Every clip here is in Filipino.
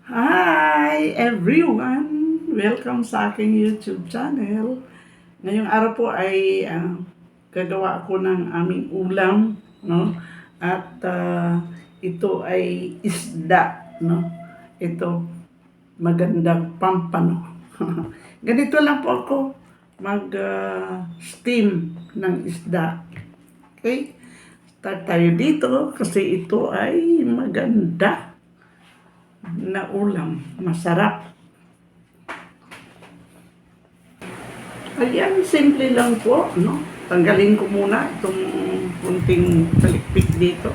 Hi everyone! Welcome sa aking YouTube channel. Ngayong araw po ay gagawa ako ng aming ulam, no? At ito ay isda, no? Ito magandang pampano. Ganito lang po ako mag-steam ng isda. Okay? Start tayo dito kasi ito ay maganda na ulam, masarap. Ayan, simple lang po, no? Tanggalin ko muna itong kunting talikpik dito.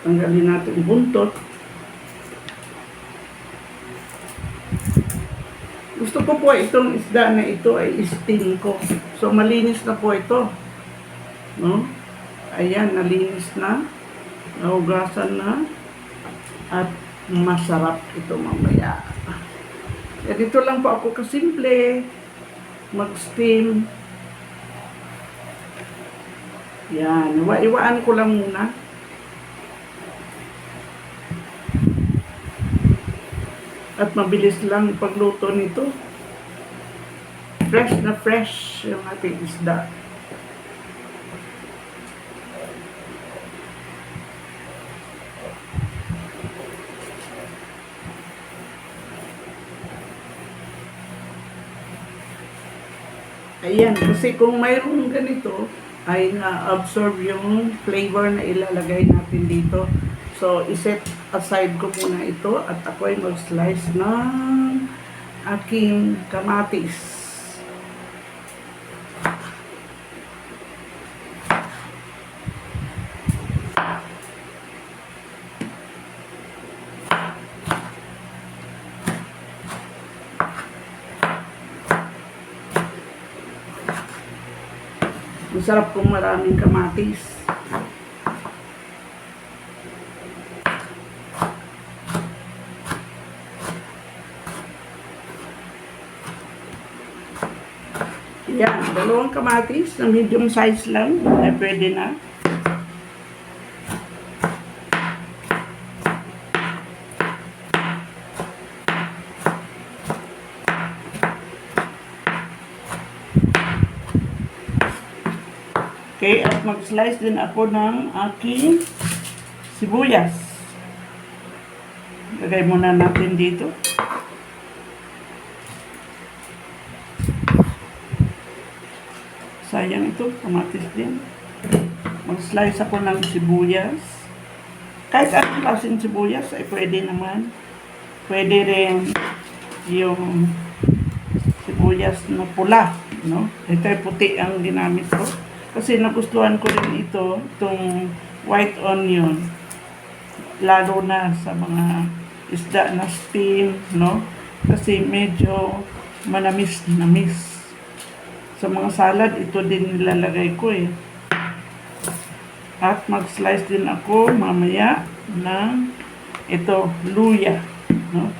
Tanggalin natin yung buntot. Gusto ko po itong isda na ito ay steam ko. So, malinis na po ito. No? Ayan, nalinis na. Nahugasan na. At masarap ito mamaya. Dito lang po ako kasimple mag-steam. Yan, iwaan ko lang muna. At mabilis lang pagluto nito. Fresh na fresh yung ating isda. Ayan, kasi kung mayroong ganito, ay na-absorb yung flavor na ilalagay natin dito. So, iset aside ko muna ito at ako ay mag-slice ng aking kamatis. Masarap kung maraming kamatis. Yan, dalawang kamatis na medium size lang, ay pwede na. Okay, at mag-slice din ako ng aking sibuyas. Lagay muna natin dito. Sayang ito, kamatis din. Mag-slice ako ng sibuyas. Kahit anong klaseng sibuyas ay pwede naman. Pwede rin yung sibuyas na pula, no? Ito ay puti ang ginamit ko. Kasi nagustuhan ko rin itong white onion. Lalo na sa mga isda na steam, no? Kasi medyo manamis-namis. Sa mga salad, ito din nilalagay ko eh. At mag-slice din ako mamaya ng ito, luya, no?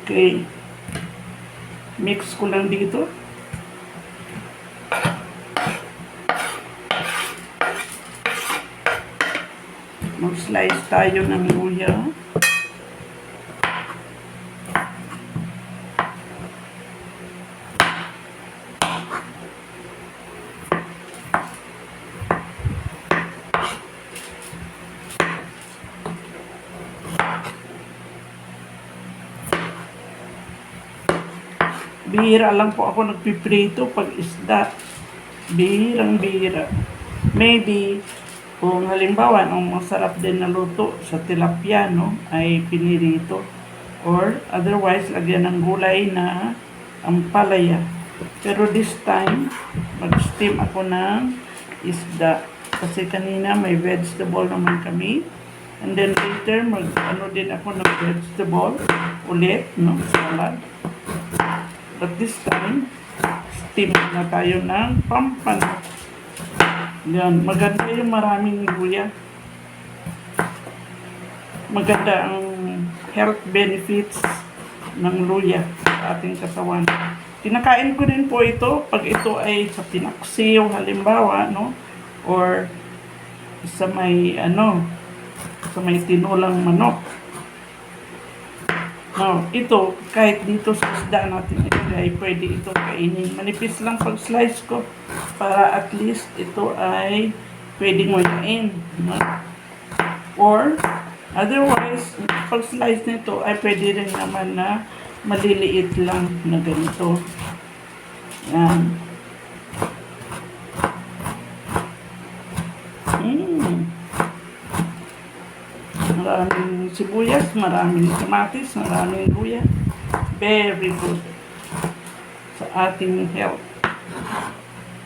Okay. Mix ko lang dito. Mag-slice tayo ng luya. Bihira lang po ako nagpiprito pag isda. Bihirang-bihira. Maybe, kung halimbawa, ang masarap din na luto sa tilapia, no, ay pinirito. Or, otherwise, lagyan ng gulay na ampalaya. Pero this time, mag-steam ako ng isda. Kasi kanina may vegetable naman kami. And then later, mag-ano din ako ng vegetable ulit, no, salad. But this time, mag-steam na tayo ng pampano. Yan, maganda yung maraming luya. Maganda ang health benefits ng luya sa ating katawan. Kinakain ko din po ito pag ito ay sa pinaksiw, halimbawa, no? Or sa may, sa may tinulang manok. Now, ito, kahit dito sa isda natin ilagay, pwede ito kainin. Manipis lang pag-slice ko para at least ito ay pwedeng mayain. No? Or, otherwise, pag-slice nito ay pwede rin naman na maliliit lang na ganito. Yan. Maraming sibuyas, maraming kamatis, maraming luya. Very good sa ating health.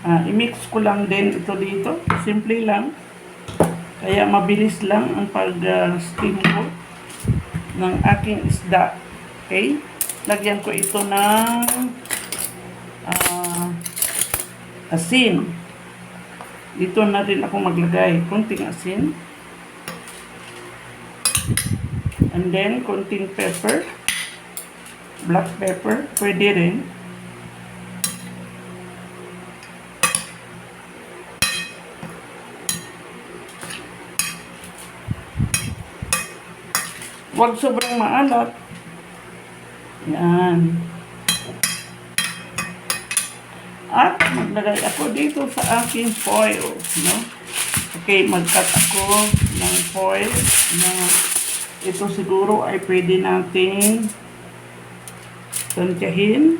I-mix ko lang din ito dito. Simple lang. Kaya mabilis lang ang pag-steam ko ng aking isda. Okay? Lagyan ko ito ng asin. Dito na rin ako maglagay. Kunting asin. And then, konting pepper. Black pepper. Pwede rin. Huwag sobrang maalat. Yan. At maglagay ako dito sa aking foil. No? Okay, mag-cut ako ng foil na ito siguro ay pwede nating tansyahin.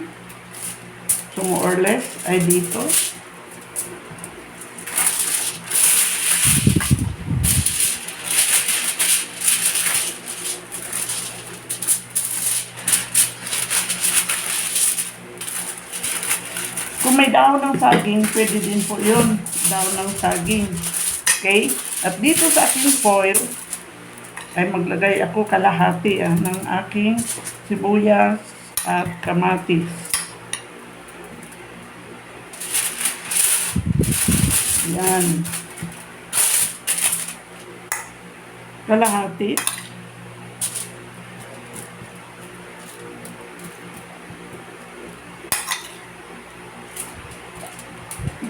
So, more or less ay dito. Kung may dahon ng saging, pwede din po yun. Dahon ng saging. Okay? At dito sa aking foil, ay maglagay ako kalahati ng aking sibuyas at kamatis. Yan. Kalahati.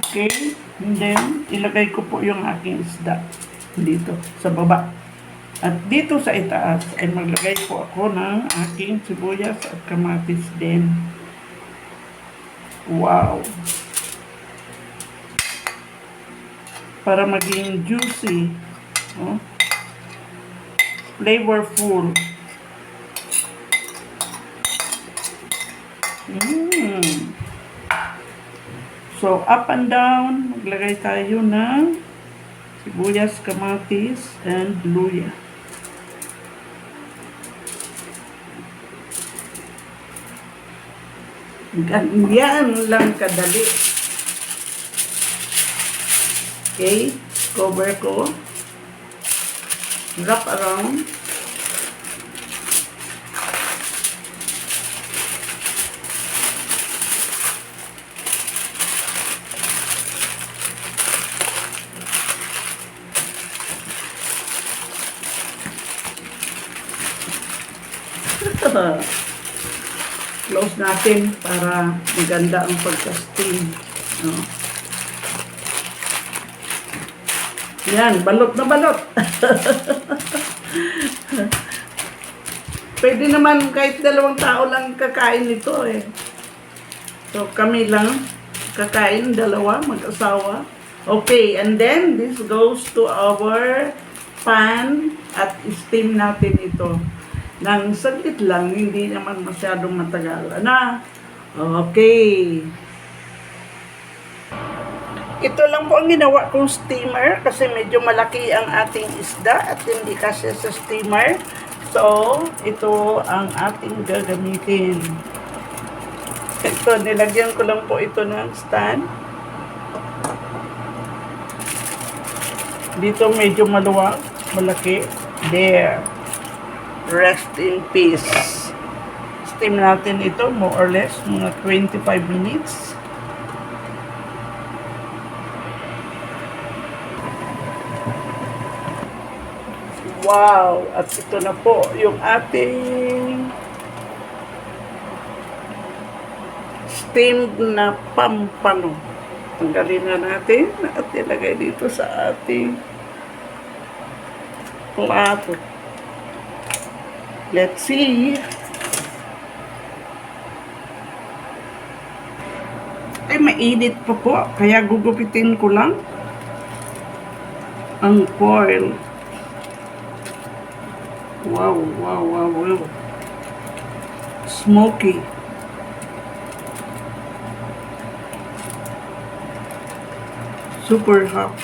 Okay. And then, ilagay ko po yung aking isda dito sa baba. At dito sa itaas ay maglagay po ako ng aking sibuyas at kamatis din. Wow! Para maging juicy. Oh? Flavorful. So, up and down, maglagay tayo ng sibuyas, kamatis, and luya. Ganyan lang kadali. Okay, cover ko. Wrap around. Close natin para maganda ang pagka-steam. No? Yan, balot na balot. Pwede naman kahit 2 tao lang kakain nito eh. So kami lang kakain, 2 mag-asawa. Okay, and then this goes to our pan at steam natin ito. Nang saglit lang, hindi naman masyadong matagal. Okay. Ito lang po ang ginawa kong steamer kasi medyo malaki ang ating isda at hindi kasi sa steamer. So, ito ang ating gagamitin. Ito, nilagyan ko lang po ito ng stand. Dito medyo maluwag, malaki. There. Rest in peace. Steam natin ito more or less mga 25 minutes. Wow! At ito na po yung ating steamed na pampano. Tanggalin na natin at ilagay dito sa ating plato. Let's see. Ay, mainit pa po. Kaya gugupitin ko lang ang foil. Wow, wow, wow, wow. Smoky. Super hot.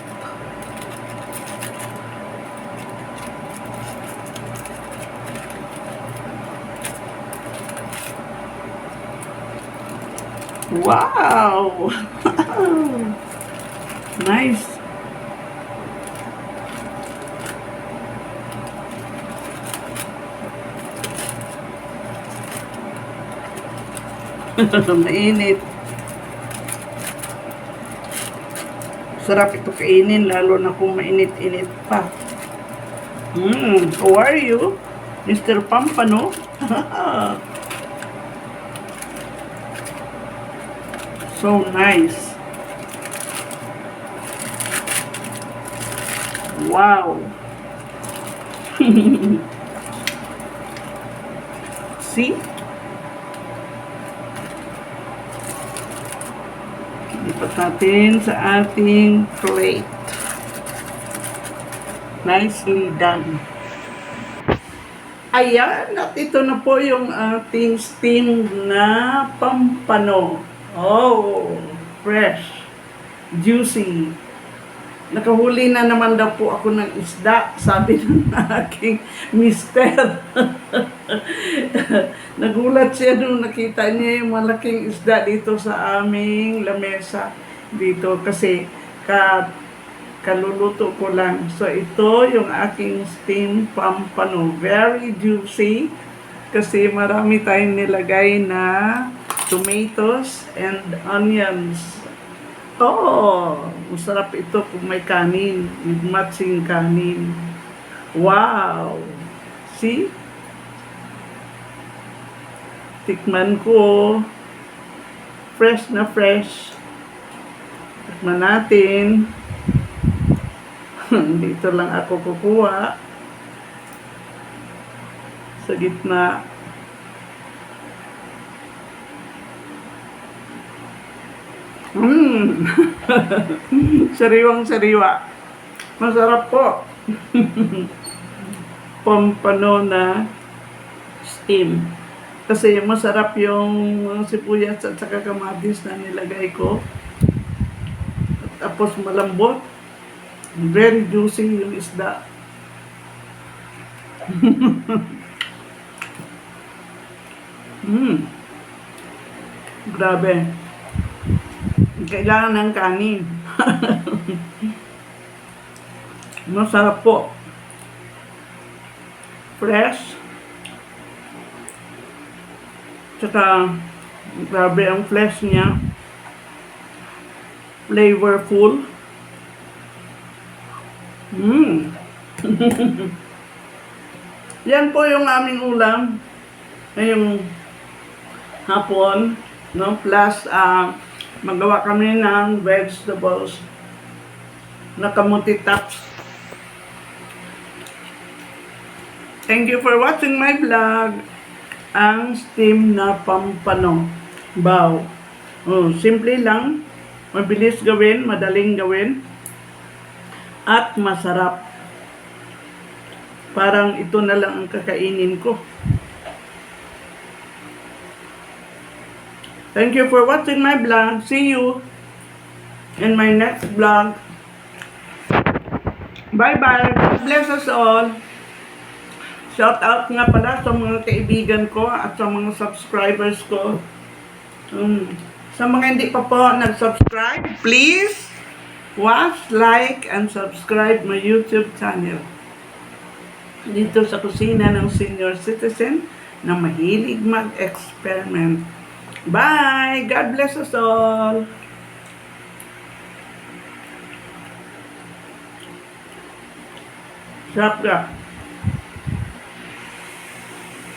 Wow! Nice. Mainit. Sarap ito kainin, lalo na kung mainit-init pa. How are you, Mr. Pampano? So nice. Wow. See? Lipat natin sa ating plate. Nicely done. Ayan, at ito na po yung ating steamed na pampano. Oh, fresh, juicy. Nakahuli na naman daw po ako ng isda, sabi ng aking mister. Nagulat siya nung nakita niya yung malaking isda dito sa aming lamesa dito kasi kaluluto ko lang. So ito yung aking steamed pampano, very juicy kasi marami tayong nilagay na tomatoes and onions. Oh, masarap ito kung may kanin, with matching kanin. Wow! See? Tikman ko. Fresh na fresh. Tikman natin. Dito lang ako kukuha. Sa gitna. Sariwang-sariwa. Masarap po. Pampano na steam. Kasi masarap yung sibuyas at saka kamatis na nilagay ko. Tapos malambot. Very juicy yung isda. Grabe. Kailangan ng kanin. Masarap po. Fresh. Tsaka, grabe ang flesh niya. Flavorful. Yan po yung aming ulam. Ngayong hapon. No? Plus, magawa kami ng vegetables na kamuti tops. Thank you for watching my vlog. Ang steam na pampano. Wow. Simple lang. Mabilis gawin, madaling gawin. At masarap. Parang ito na lang ang kakainin ko. Thank you for watching my vlog. See you in my next vlog. Bye-bye. God bless us all. Shout out nga pala sa mga kaibigan ko at sa mga subscribers ko. Sa mga hindi pa po nag-subscribe, please watch, like, and subscribe my YouTube channel. Dito sa kusina ng senior citizen na mahilig mag-experiment. Bye! God bless us all! Sarap ka.